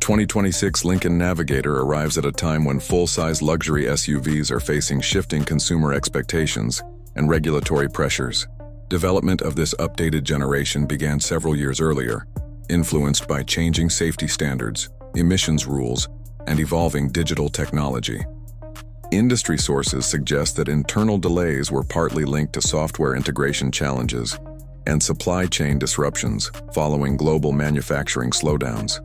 2026 Lincoln Navigator arrives at a time when full-size luxury SUVs are facing shifting consumer expectations and regulatory pressures. Development of this updated generation began several years earlier, influenced by changing safety standards, emissions rules, and evolving digital technology. Industry sources suggest that internal delays were partly linked to software integration challenges and supply chain disruptions following global manufacturing slowdowns.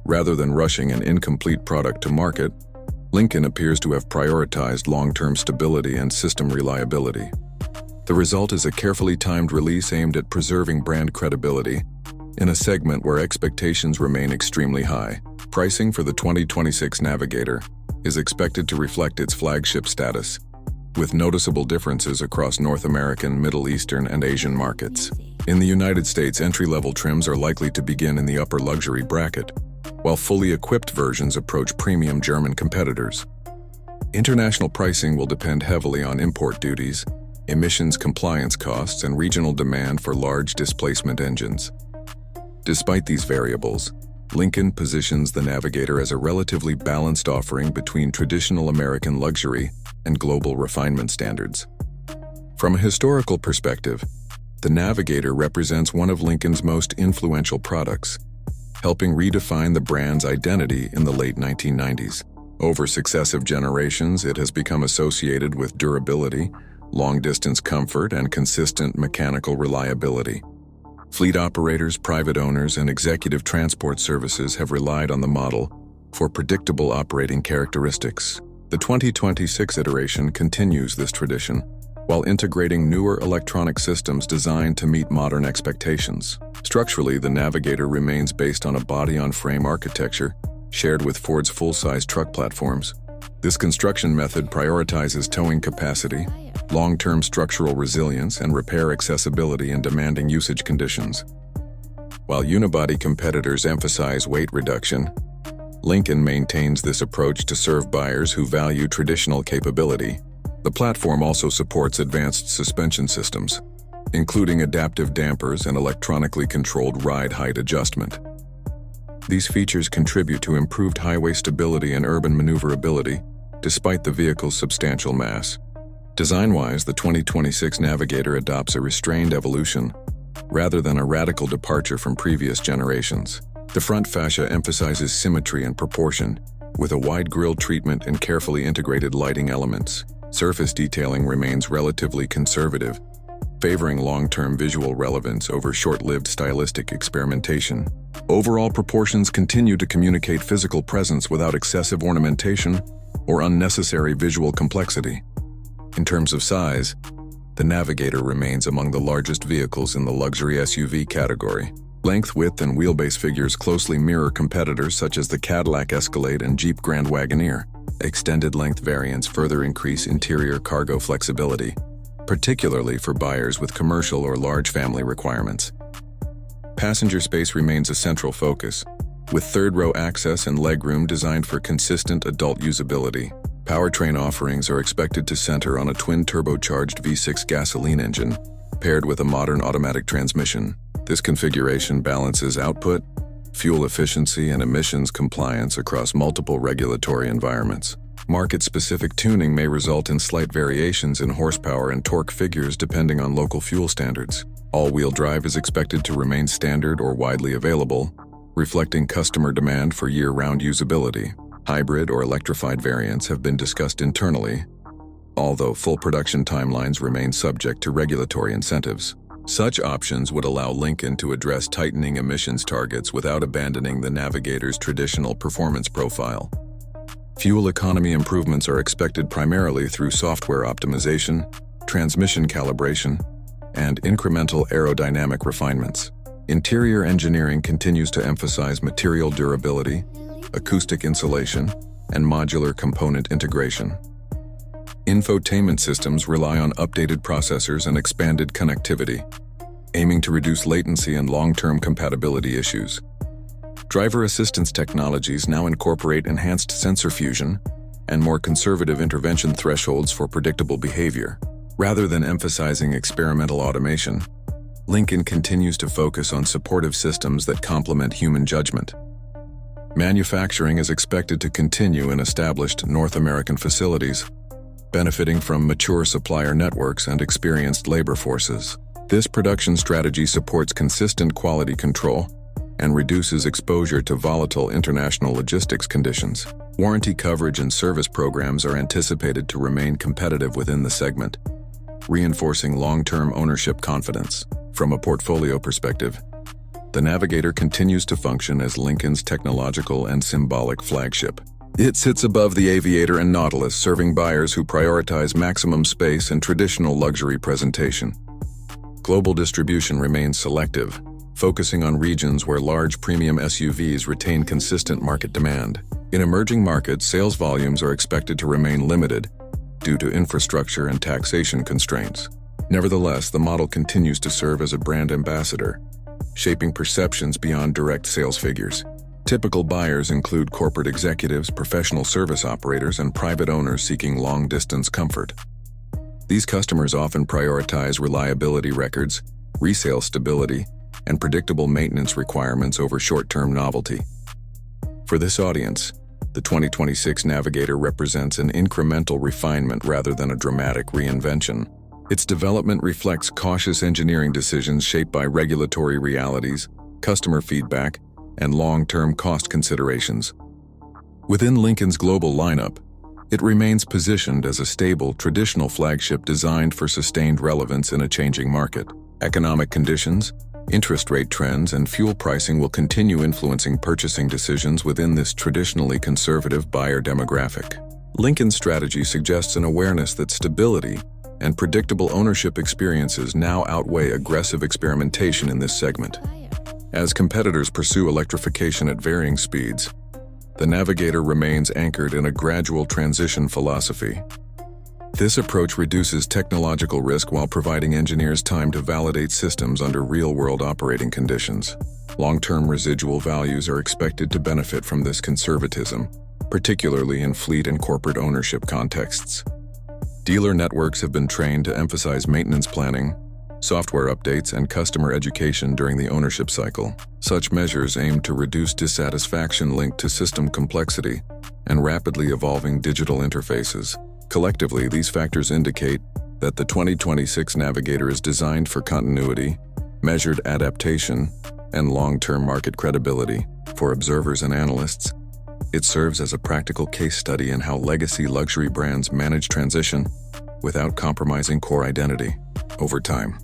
Rather than rushing an incomplete product to market, Lincoln appears to have prioritized long-term stability and system reliability. The result is a carefully timed release aimed at preserving brand credibility in a segment where expectations remain extremely high. Pricing for the 2026 Navigator is expected to reflect its flagship status, with noticeable differences across North American, Middle Eastern, and Asian markets. In the United States, entry-level trims are likely to begin in the upper luxury bracket, while fully equipped versions approach premium German competitors. International pricing will depend heavily on import duties, emissions compliance costs, and regional demand for large displacement engines. Despite these variables, Lincoln positions the Navigator as a relatively balanced offering between traditional American luxury and global refinement standards. From a historical perspective, the Navigator represents one of Lincoln's most influential products, helping redefine the brand's identity in the late 1990s. Over successive generations, it has become associated with durability, long-distance comfort, and consistent mechanical reliability. Fleet operators, private owners, and executive transport services have relied on the model for predictable operating characteristics. The 2026 iteration continues this tradition, while integrating newer electronic systems designed to meet modern expectations. Structurally, the Navigator remains based on a body-on-frame architecture shared with Ford's full-size truck platforms. This construction method prioritizes towing capacity, long-term structural resilience, and repair accessibility in demanding usage conditions. While unibody competitors emphasize weight reduction, Lincoln maintains this approach to serve buyers who value traditional capability. The platform also supports advanced suspension systems, including adaptive dampers and electronically controlled ride height adjustment. These features contribute to improved highway stability and urban maneuverability, despite the vehicle's substantial mass. Design-wise, the 2026 Navigator adopts a restrained evolution rather than a radical departure from previous generations. The front fascia emphasizes symmetry and proportion, with a wide grille treatment and carefully integrated lighting elements. Surface detailing remains relatively conservative, favoring long-term visual relevance over short-lived stylistic experimentation. Overall proportions continue to communicate physical presence without excessive ornamentation or unnecessary visual complexity. In terms of size, the Navigator remains among the largest vehicles in the luxury SUV category. Length, width, and wheelbase figures closely mirror competitors such as the Cadillac Escalade and Jeep Grand Wagoneer. Extended length variants further increase interior cargo flexibility, particularly for buyers with commercial or large family requirements. Passenger space remains a central focus, with third-row access and legroom designed for consistent adult usability. Powertrain offerings are expected to center on a twin-turbocharged V6 gasoline engine, paired with a modern automatic transmission. This configuration balances output, fuel efficiency, and emissions compliance across multiple regulatory environments. Market-specific tuning may result in slight variations in horsepower and torque figures depending on local fuel standards. All-wheel drive is expected to remain standard or widely available, reflecting customer demand for year-round usability. Hybrid or electrified variants have been discussed internally, although full production timelines remain subject to regulatory incentives. Such options would allow Lincoln to address tightening emissions targets without abandoning the Navigator's traditional performance profile. Fuel economy improvements are expected primarily through software optimization, transmission calibration, and incremental aerodynamic refinements. Interior engineering continues to emphasize material durability, acoustic insulation, and modular component integration. Infotainment systems rely on updated processors and expanded connectivity, aiming to reduce latency and long-term compatibility issues. Driver assistance technologies now incorporate enhanced sensor fusion and more conservative intervention thresholds for predictable behavior. Rather than emphasizing experimental automation, Lincoln continues to focus on supportive systems that complement human judgment. Manufacturing is expected to continue in established North American facilities, benefiting from mature supplier networks and experienced labor forces. This production strategy supports consistent quality control and reduces exposure to volatile international logistics conditions. Warranty coverage and service programs are anticipated to remain competitive within the segment, reinforcing long-term ownership confidence. From a portfolio perspective, the Navigator continues to function as Lincoln's technological and symbolic flagship. It sits above the Aviator and Nautilus, serving buyers who prioritize maximum space and traditional luxury presentation. Global distribution remains selective, focusing on regions where large premium SUVs retain consistent market demand. In emerging markets, sales volumes are expected to remain limited due to infrastructure and taxation constraints. Nevertheless, the model continues to serve as a brand ambassador, shaping perceptions beyond direct sales figures. Typical buyers include corporate executives, professional service operators, and private owners seeking long-distance comfort. These customers often prioritize reliability records, resale stability, and predictable maintenance requirements over short-term novelty. For this audience, the 2026 Navigator represents an incremental refinement rather than a dramatic reinvention. Its development reflects cautious engineering decisions shaped by regulatory realities, customer feedback, and long-term cost considerations. Within Lincoln's global lineup, it remains positioned as a stable, traditional flagship designed for sustained relevance in a changing market. Economic conditions, interest rate trends, and fuel pricing will continue influencing purchasing decisions within this traditionally conservative buyer demographic. Lincoln's strategy suggests an awareness that stability and predictable ownership experiences now outweigh aggressive experimentation in this segment. As competitors pursue electrification at varying speeds, the Navigator remains anchored in a gradual transition philosophy. This approach reduces technological risk while providing engineers time to validate systems under real-world operating conditions. Long-term residual values are expected to benefit from this conservatism, particularly in fleet and corporate ownership contexts. Dealer networks have been trained to emphasize maintenance planning, software updates, and customer education during the ownership cycle. Such measures aim to reduce dissatisfaction linked to system complexity and rapidly evolving digital interfaces. Collectively, these factors indicate that the 2026 Navigator is designed for continuity, measured adaptation, and long-term market credibility. For observers and analysts, it serves as a practical case study in how legacy luxury brands manage transition without compromising core identity over time.